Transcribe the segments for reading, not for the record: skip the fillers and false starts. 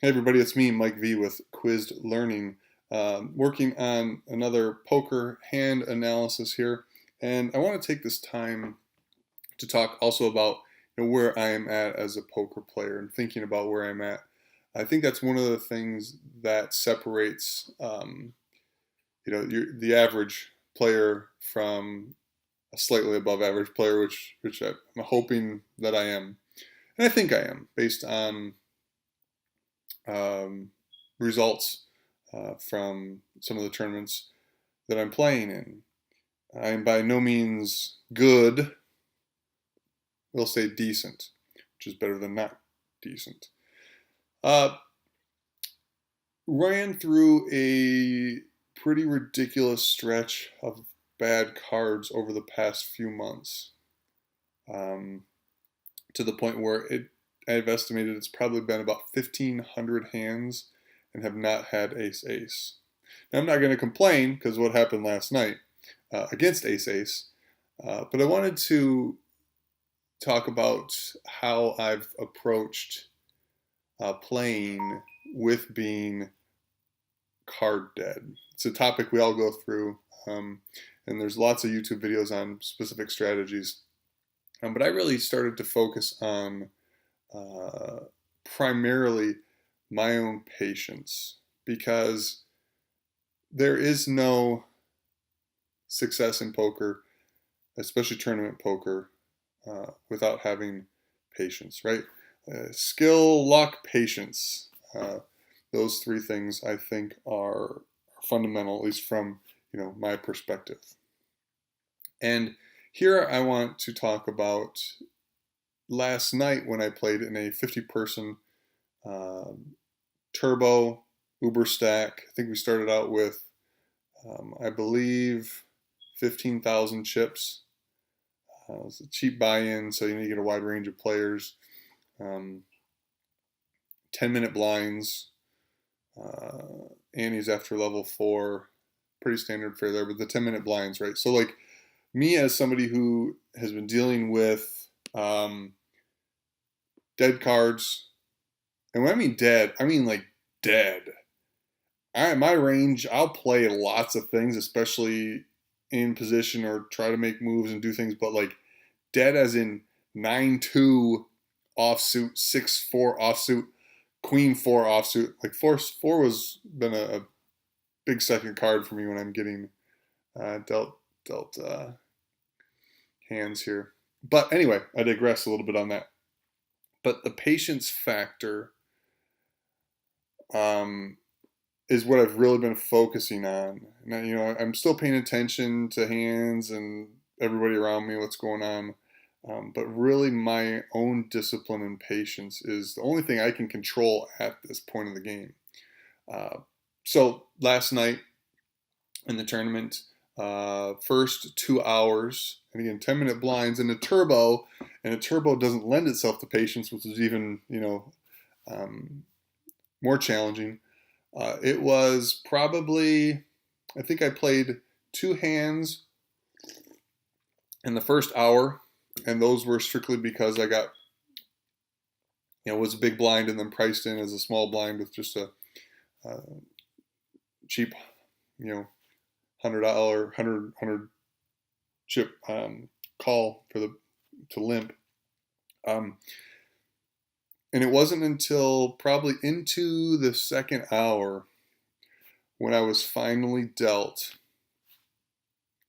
Hey everybody, it's me, Mike V with Quizzed Learning, working on another poker hand analysis here. And I want to take this time to talk also about where I am at as a poker player and thinking about where I'm at. I think that's one of the things that separates the average player from a slightly above average player, which I'm hoping that I am. And I think I am based on um, results from some of the tournaments that I'm playing in. I'm by no means good. We'll say decent, which is better than not decent. Uh, Ran through a pretty ridiculous stretch of bad cards over the past few months, um, to the point where I've estimated it's probably been about 1,500 hands and have not had ace ace. Now, I'm not going to complain because what happened last night against ace ace, but I wanted to talk about how I've approached playing with being card dead. It's a topic we all go through, and there's lots of YouTube videos on specific strategies. But I really started to focus on primarily my own patience, because there is no success in poker, especially tournament poker, without having patience, right? Skill, luck, patience. Those three things I think are fundamental, at least from my perspective. And here I want to talk about last night when I played in a 50-person turbo Uber stack. I think we started out with, I believe, 15,000 chips. It was a cheap buy-in, so you need to get a wide range of players. 10-minute blinds. Annie's after level 4. Pretty standard fare there, but the 10-minute blinds, right? So like me as somebody who has been dealing with dead cards, and when I mean dead, I mean like dead. My range, I'll play lots of things, especially in position or try to make moves and do things, but like dead as in 9-2 offsuit, 6-4 offsuit, Queen 4 offsuit. Like 4 was been a big second card for me when I'm getting dealt hands here. But anyway, I digress a little bit on that. But the patience factor is what I've really been focusing on. Now, I'm still paying attention to hands and everybody around me, what's going on. But really, my own discipline and patience is the only thing I can control at this point of the game. So last night in the tournament, first 2 hours, and again 10-minute blinds and a turbo doesn't lend itself to patience, which is even more challenging. It was probably, I think I played 2 hands in the first hour, and those were strictly because I got, was a big blind and then priced in as a small blind with just a cheap, $100 chip call to limp. And it wasn't until probably into the second hour when I was finally dealt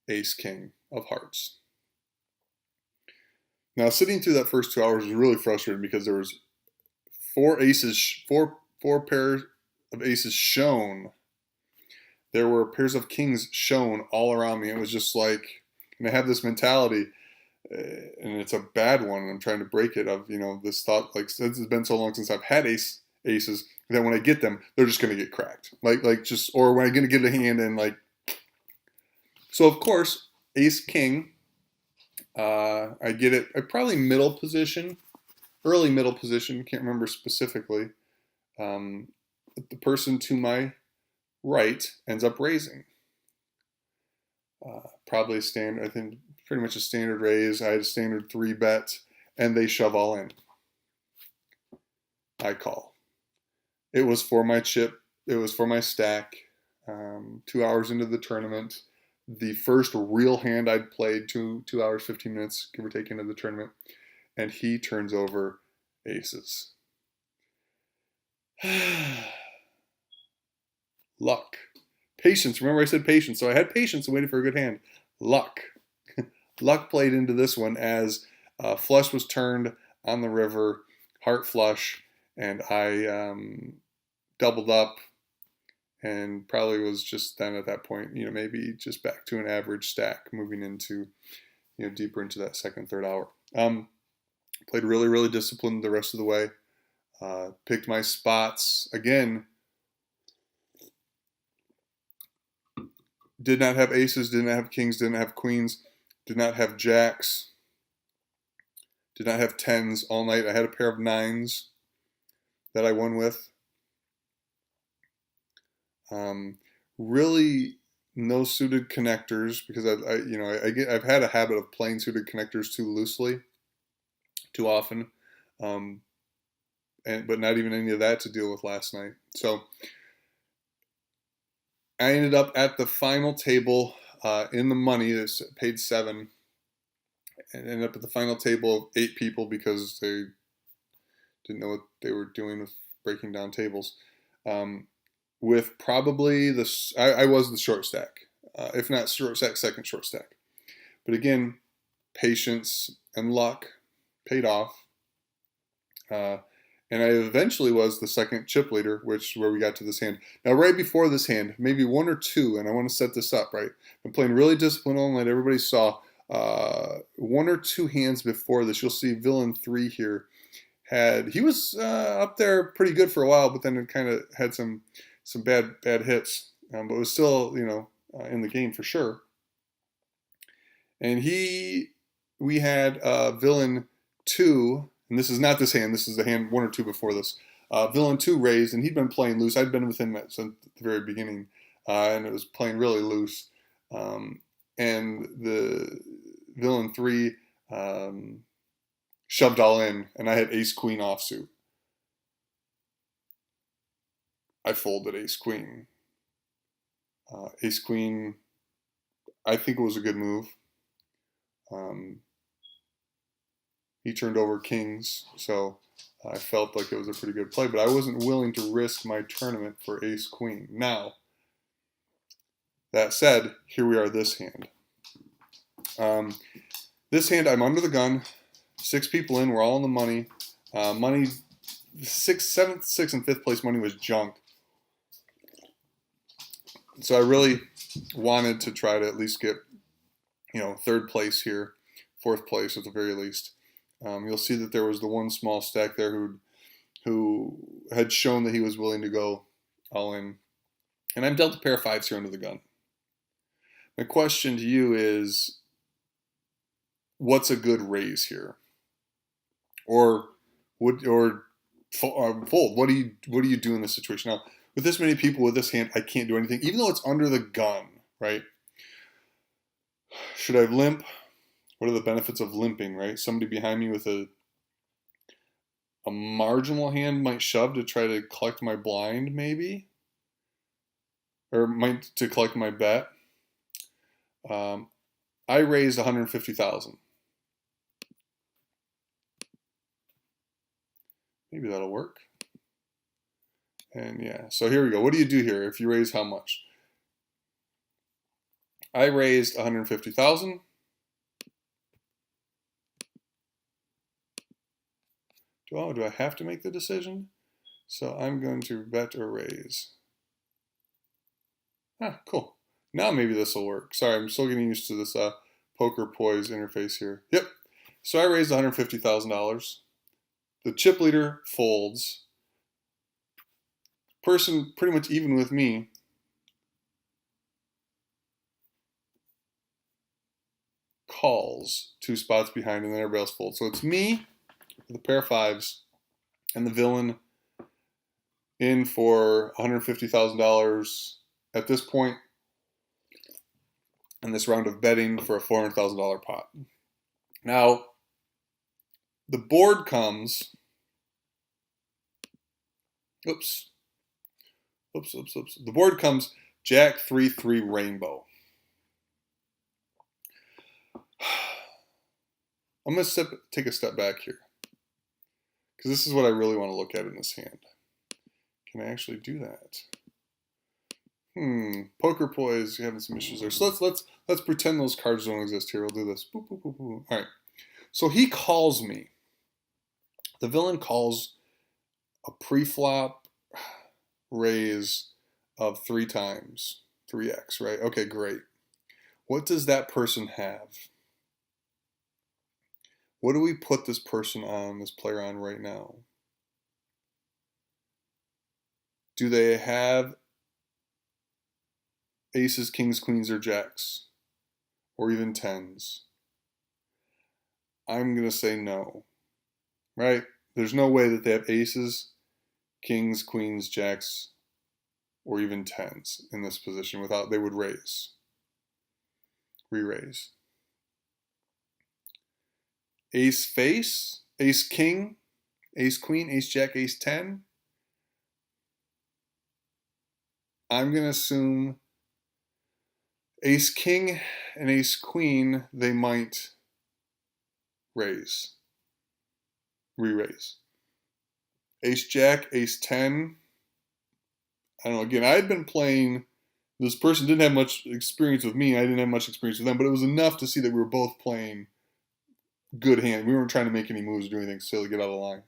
ace king of hearts. Now, sitting through that first 2 hours was really frustrating because there was four pairs of aces shown. There were pairs of kings shown all around me. It was just like, and I have this mentality, and it's a bad one, and I'm trying to break it, of, this thought, like, since it's been so long since I've had aces, that when I get them, they're just going to get cracked. Or when I'm going to get a hand and so of course, ace king, I get it at probably middle position, early middle position, can't remember specifically. The person to my right ends up raising. Probably standard, I think pretty much a standard raise. I had a standard 3-bet, and they shove all in. I call. It was for my chip. It was for my stack. 2 hours into the tournament, the first real hand I'd played, 2 hours 15 minutes give or take into the tournament, and he turns over aces. Luck. Patience. Remember I said patience. So I had patience and waited for a good hand. Luck. Luck played into this one as flush was turned on the river, heart flush, and I doubled up and probably was just then at that point, maybe just back to an average stack moving into, deeper into that second, third hour. Played really, really disciplined the rest of the way. Picked my spots again. Did not have aces, did not have kings, did not have queens, did not have jacks, did not have tens all night. I had a pair of nines that I won with. Really no suited connectors because I've had a habit of playing suited connectors too loosely, too often, but not even any of that to deal with last night. So I ended up at the final table in the money. This paid 7, and ended up at the final table of 8 people because they didn't know what they were doing with breaking down tables. With probably I was the short stack, if not short stack, second short stack. But again, patience and luck paid off. And I eventually was the second chip leader, where we got to this hand. Now, right before this hand, maybe 1 or 2, and I want to set this up, right? I'm playing really disciplined all night. Everybody saw 1 or 2 hands before this. You'll see villain 3 here. He was up there pretty good for a while, but then it kind of had some bad hits. But it was still, in the game for sure. And we had villain 2. And this is not this hand. This is the hand 1 or 2 before this. Villain 2 raised, and he'd been playing loose. I'd been with him since the very beginning, and it was playing really loose. And the Villain 3 shoved all in, and I had ace-queen offsuit. I folded ace-queen. Ace-queen, I think it was a good move. He turned over kings, so I felt like it was a pretty good play, but I wasn't willing to risk my tournament for ace-queen. Now, that said, here we are this hand. This hand, I'm under the gun, 6 people in, we're all in the money. Money, 7th, 6th, and 5th place money was junk. So I really wanted to try to at least get, 3rd place here, 4th place at the very least. You'll see that there was the one small stack there who had shown that he was willing to go all in. And I'm dealt a pair of 5s here under the gun. My question to you is, what's a good raise here? Or fold? What do you do in this situation? Now, with this many people with this hand, I can't do anything, even though it's under the gun, right? Should I limp? What are the benefits of limping, right? Somebody behind me with a marginal hand might shove to try to collect my blind, maybe, or to collect my bet. I raised 150,000. Maybe that'll work. And yeah, so here we go. What do you do here if you raise how much? I raised 150,000. Do I have to make the decision? So I'm going to bet or raise. Cool. Now maybe this will work. Sorry, I'm still getting used to this poker poise interface here. Yep. So I raised $150,000. The chip leader folds. Person pretty much even with me calls 2 spots behind, and then everybody else folds. So it's me with a pair of 5s and the villain in for $150,000 at this point in this round of betting for a $400,000 pot. Now, the board comes, oops, oops. The board comes Jack 3-3 rainbow. I'm going to take a step back here, because this is what I really want to look at in this hand. Can I actually do that? Poker Poise having some issues there. So let's pretend those cards don't exist here. We'll do this. Boop, boop, boop, boop. All right. So he calls me. The villain calls a pre-flop raise of 3 times, 3x, right? Okay, great. What does that person have? What do we put this person on, this player on right now? Do they have aces, kings, queens, or jacks? Or even tens? I'm going to say no, right? There's no way that they have aces, kings, queens, jacks, or even tens in this position without they would raise, re-raise. Ace face, ace king, ace queen, ace jack, ace 10. I'm going to assume ace king and ace queen, they might raise, re-raise. Ace jack, ace 10. I don't know, again, I had been playing, this person didn't have much experience with me, I didn't have much experience with them, but it was enough to see that we were both playing good hand. We weren't trying to make any moves or do anything silly, get out of the line.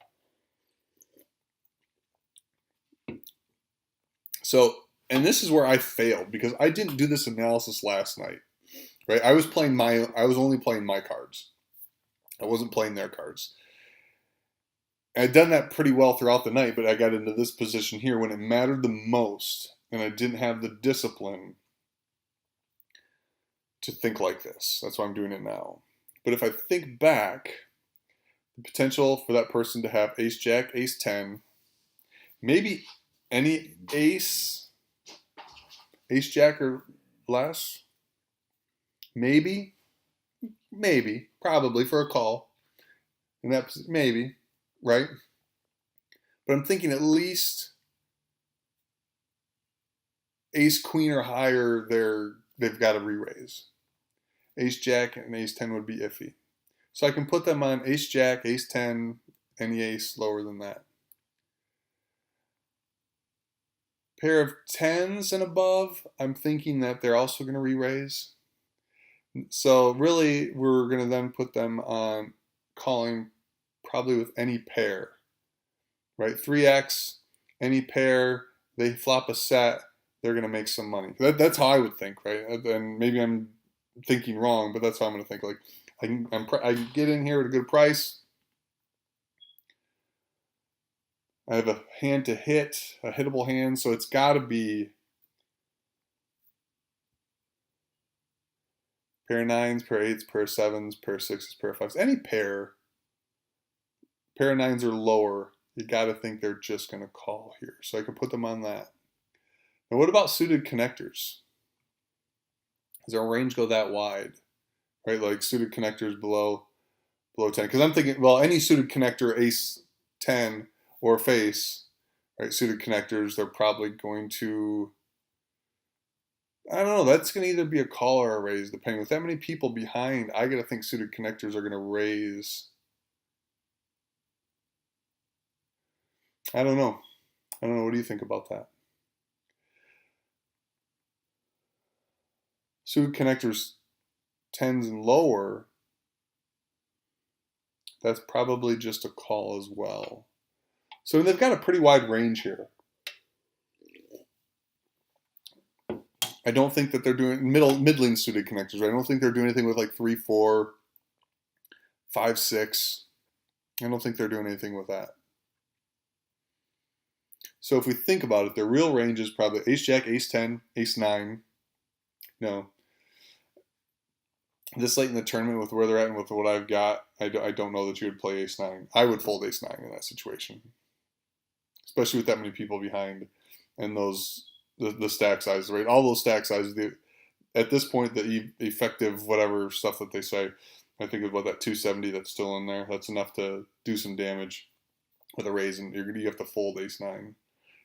So, and this is where I failed, because I didn't do this analysis last night, right? I was only playing my cards. I wasn't playing their cards. I'd done that pretty well throughout the night, but I got into this position here when it mattered the most, and I didn't have the discipline to think like this. That's why I'm doing it now. But if I think back, the potential for that person to have ace jack, ace 10, maybe any ace jack or less, maybe, probably for a call, and that's maybe, right? But I'm thinking at least ace queen or higher, they've got to re-raise. Ace jack and ace 10 would be iffy. So I can put them on ace jack, ace 10, any ace lower than that. Pair of 10s and above, I'm thinking that they're also going to re-raise. So really, we're going to then put them on calling probably with any pair, right? 3x, any pair, they flop a set, they're going to make some money. That's how I would think, right? And maybe I'm thinking wrong, but that's how I'm going to think. Like, I get in here at a good price. I have a hand to hit, a hittable hand, so it's got to be pair of 9s, pair of 8s, pair of 7s, pair of 6s, pair of 5s. Any pair of 9s or lower, you got to think they're just going to call here. So I can put them on that. Now, what about suited connectors? Does our range go that wide? Right, like suited connectors below 10. Because I'm thinking, well, any suited connector, ace 10 or face, right, suited connectors, they're probably going to, I don't know, that's going to either be a call or a raise, depending. With that many people behind, I got to think suited connectors are going to raise. I don't know. What do you think about that? Suited connectors 10s and lower, that's probably just a call as well. So they've got a pretty wide range here. I don't think that they're doing middling suited connectors, right? I don't think they're doing anything with like 3, 4, 5, 6. I don't think they're doing anything with that. So if we think about it, their real range is probably ace jack, ace 10, ace 9. No. This late in the tournament, with where they're at and with what I've got, I don't know that you would play ace 9. I would fold ace 9 in that situation, especially with that many people behind and the stack sizes, right? All those stack sizes, at this point, the effective whatever stuff that they say, I think about that 270 that's still in there. That's enough to do some damage with a raise, and you have to fold ace 9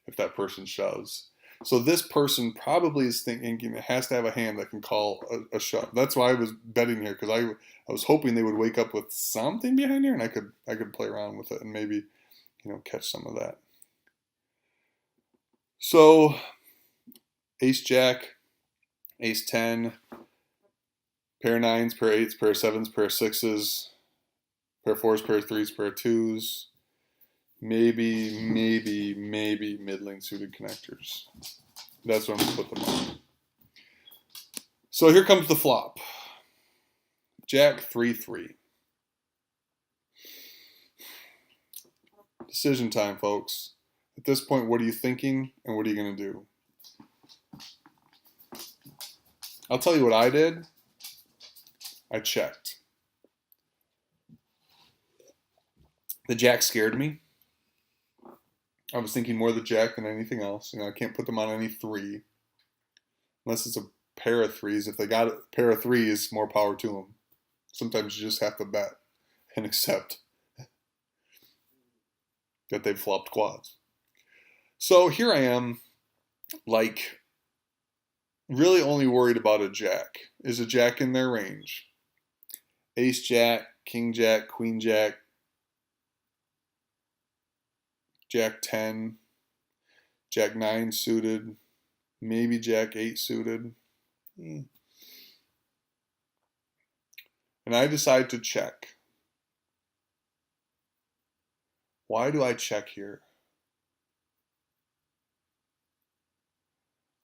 if that person shoves. So this person probably is thinking it has to have a hand that can call a shove. That's why I was betting here, because I was hoping they would wake up with something behind here, and I could play around with it and maybe catch some of that. So ace jack, ace 10, pair of nines, pair of eights, pair of sevens, pair of sixes, pair of fours, pair of threes, pair of twos. Maybe middling suited connectors. That's what I'm going to put them on. So here comes the flop. Jack 3-3. Decision time, folks. At this point, what are you thinking and what are you going to do? I'll tell you what I did. I checked. The jack scared me. I was thinking more of the jack than anything else. I can't put them on any three. Unless it's a pair of threes. If they got a pair of threes, more power to them. Sometimes you just have to bet and accept that they've flopped quads. So here I am, like, really only worried about a jack. Is a jack in their range? Ace jack, king jack, queen jack, jack 10, jack 9 suited, maybe jack 8 suited. And I decide to check. Why do I check here?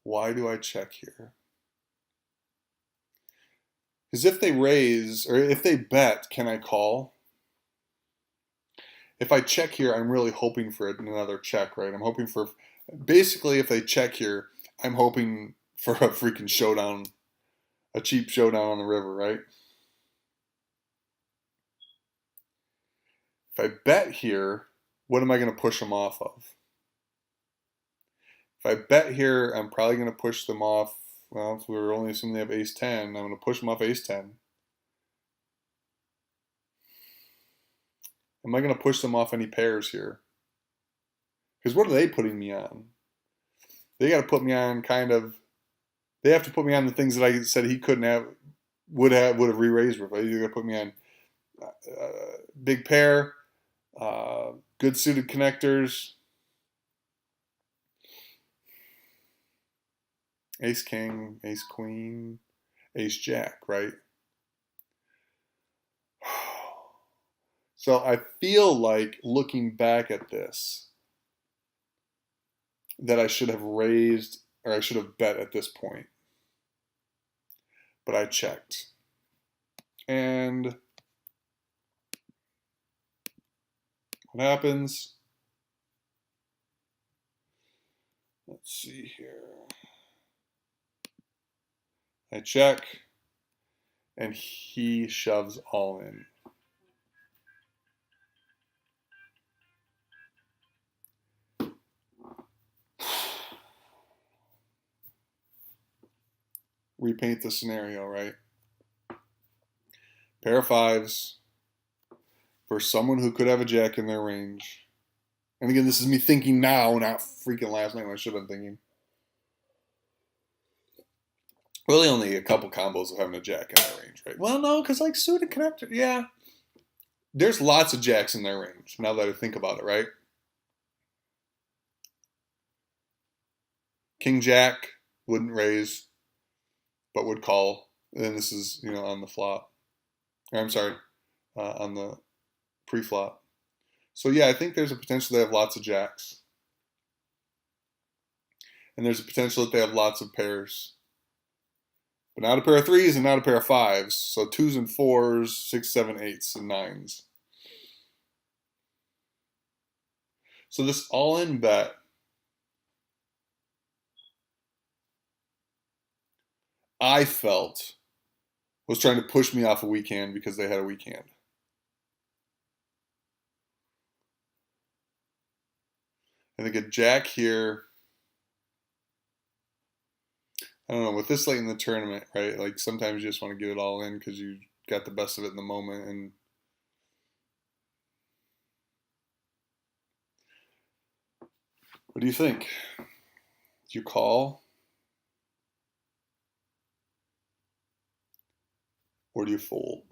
Why do I check here? Because if they raise, or if they bet, can I call? If I check here, I'm really hoping for another check, right? I'm hoping for, basically, if they check here, I'm hoping for a freaking showdown, a cheap showdown on the river, right? If I bet here, what am I going to push them off of? If I bet here, I'm probably going to push them off. Well, if we're only assuming they have ace 10, I'm going to push them off ace 10. Am I going to push them off any pairs here? Because what are they putting me on? They got to put me on they have to put me on the things that I said he couldn't have, would have re-raised with. They're going to put me on big pair, good suited connectors, ace king, ace queen, ace jack, right? So I feel like, looking back at this, that I should have raised, or I should have bet at this point. But I checked. And what happens? Let's see here. I check, and he shoves all in. Repaint the scenario, right? Pair of fives for someone who could have a jack in their range. And again, this is me thinking now, not freaking last night when I should have been thinking. Really only a couple combos of having a jack in their range, right? Well, no, because like suited connector, yeah. There's lots of jacks in their range, now that I think about it, right? King jack wouldn't raise, but would call. And this is, on the flop. Or, I'm sorry, on the pre-flop. So yeah, I think there's a potential they have lots of jacks. And there's a potential that they have lots of pairs. But not a pair of threes and not a pair of fives. So twos and fours, 6, 7, 8s, and 9s. So this all-in bet, I felt, was trying to push me off a weak hand because they had a weak hand. I think a jack here, I don't know, with this late in the tournament, right? Like sometimes you just want to get it all in because you got the best of it in the moment. And what do you think? Do you call or do you fold?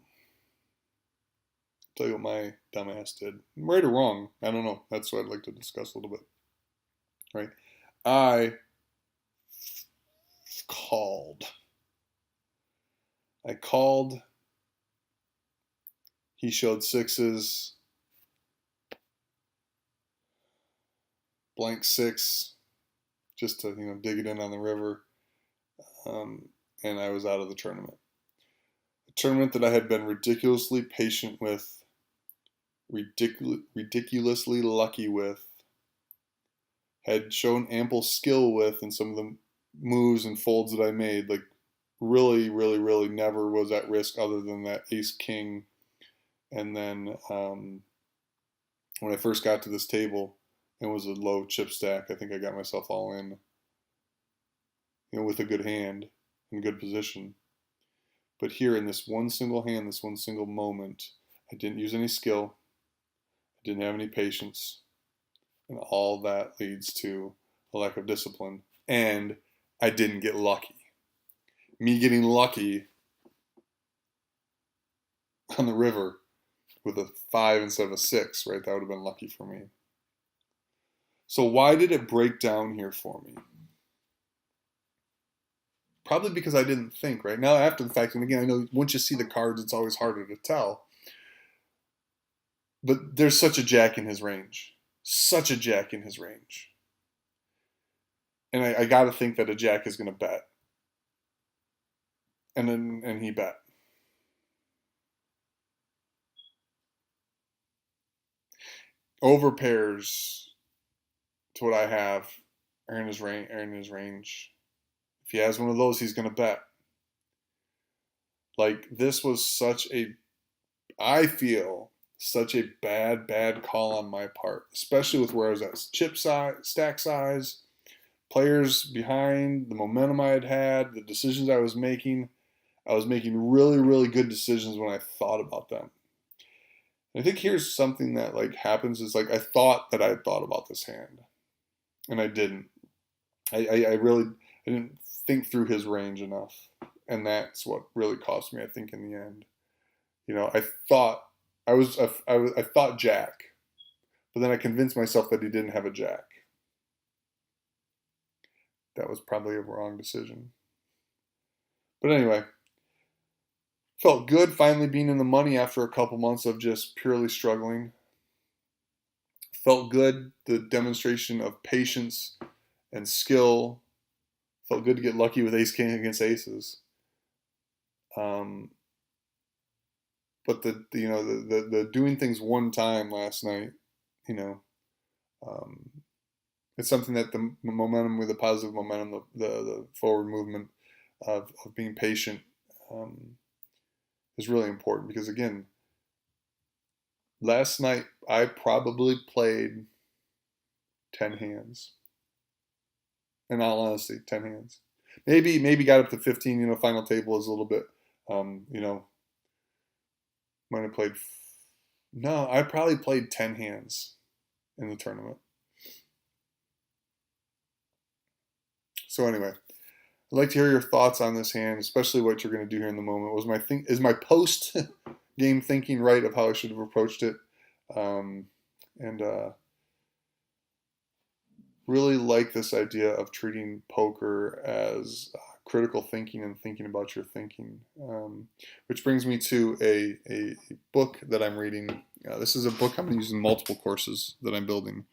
Tell you what my dumbass did. Right or wrong, I don't know. That's what I'd like to discuss a little bit. Right? I called. I called. He showed sixes, blank six, just to dig it in on the river, and I was out of the tournament. A tournament that I had been ridiculously patient with, ridiculously lucky with, had shown ample skill with in some of the moves and folds that I made. Like really, really, really never was at risk other than that ace king. And then when I first got to this table, it was a low chip stack. I think I got myself all in, with a good hand and good position. But here in this one single hand, this one single moment, I didn't use any skill. I didn't have any patience. And all that leads to a lack of discipline. And I didn't get lucky. Me getting lucky on the river with a 5 instead of a 6, right? That would have been lucky for me. So why did it break down here for me? Probably because I didn't think, right? Now after the fact, and again, I know once you see the cards, it's always harder to tell. But there's such a jack in his range. Such a jack in his range. And I got to think that a jack is going to bet. And he bet. Over pairs to what I have are in his range. If he has one of those, he's going to bet. Like this was I feel such a bad call on my part, especially with where I was at chip size, stack size, players behind, the momentum I had, the decisions I was making. I was making really, really good decisions when I thought about them. And I think here's something that happens is I thought that I had thought about this hand, and I didn't. I didn't think through his range enough, and that's what really cost me. I think in the end, I thought I thought jack, but then I convinced myself that he didn't have a jack. That was probably a wrong decision. But anyway, felt good finally being in the money after a couple months of just purely struggling. Felt good, the demonstration of patience and skill. Felt good to get lucky with ace king against aces. But the doing things one time last night, it's something that the momentum, with the positive momentum, the forward movement of being patient is really important. Because again, last night I probably played 10 hands. In all honesty, 10 hands. Maybe got up to 15. Final table is a little bit, might have played. No, I probably played 10 hands in the tournament. So anyway, I'd like to hear your thoughts on this hand, especially what you're going to do here in the moment. Is my post game thinking right of how I should have approached it? And really like this idea of treating poker as critical thinking and thinking about your thinking. Which brings me to a book that I'm reading. This is a book I'm using multiple courses that I'm building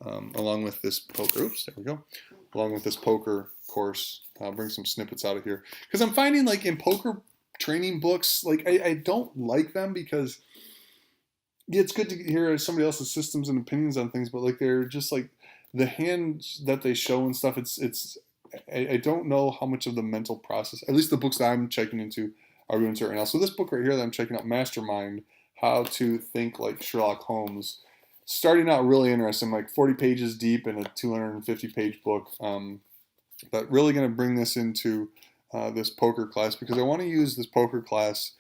along with this poker. Oops, there we go. Along with this poker course. I'll bring some snippets out of here. Because I'm finding in poker training books, I don't like them because it's good to hear somebody else's systems and opinions on things, but they're just the hands that they show and stuff. I don't know how much of the mental process, at least the books that I'm checking into, are doing right now. So this book right here that I'm checking out, Mastermind, How to Think Like Sherlock Holmes, starting out really interesting, 40 pages deep in a 250-page book. But really going to bring this into this poker class because I want to use this poker class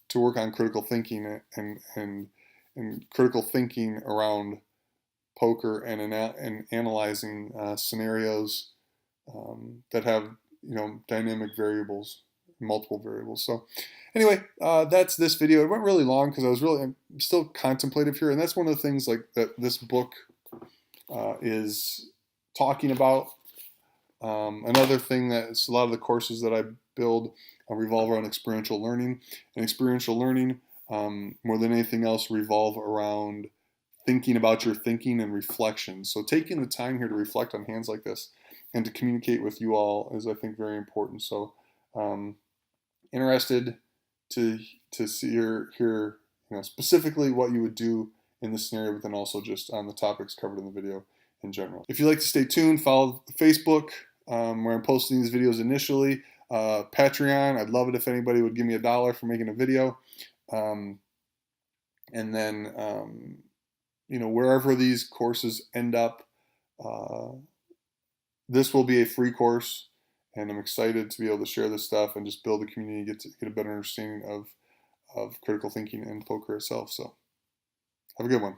to work on critical thinking and critical thinking around poker and analyzing scenarios that have, dynamic variables, multiple variables. So anyway, that's this video. It went really long because I'm still contemplative here, and that's one of the things like that this book is talking about. Another thing that is a lot of the courses that I build revolve around experiential learning, and experiential learning, more than anything else, revolve around thinking about your thinking and reflection. So taking the time here to reflect on hands like this and to communicate with you all is, I think, very important. So interested to see or hear, specifically what you would do in this scenario, but then also just on the topics covered in the video in general. If you'd like to stay tuned, follow Facebook, where I'm posting these videos initially. Patreon, I'd love it if anybody would give me $1 for making a video. And then, wherever these courses end up, this will be a free course, and I'm excited to be able to share this stuff and just build a community, get a better understanding of critical thinking and poker itself. So have a good one.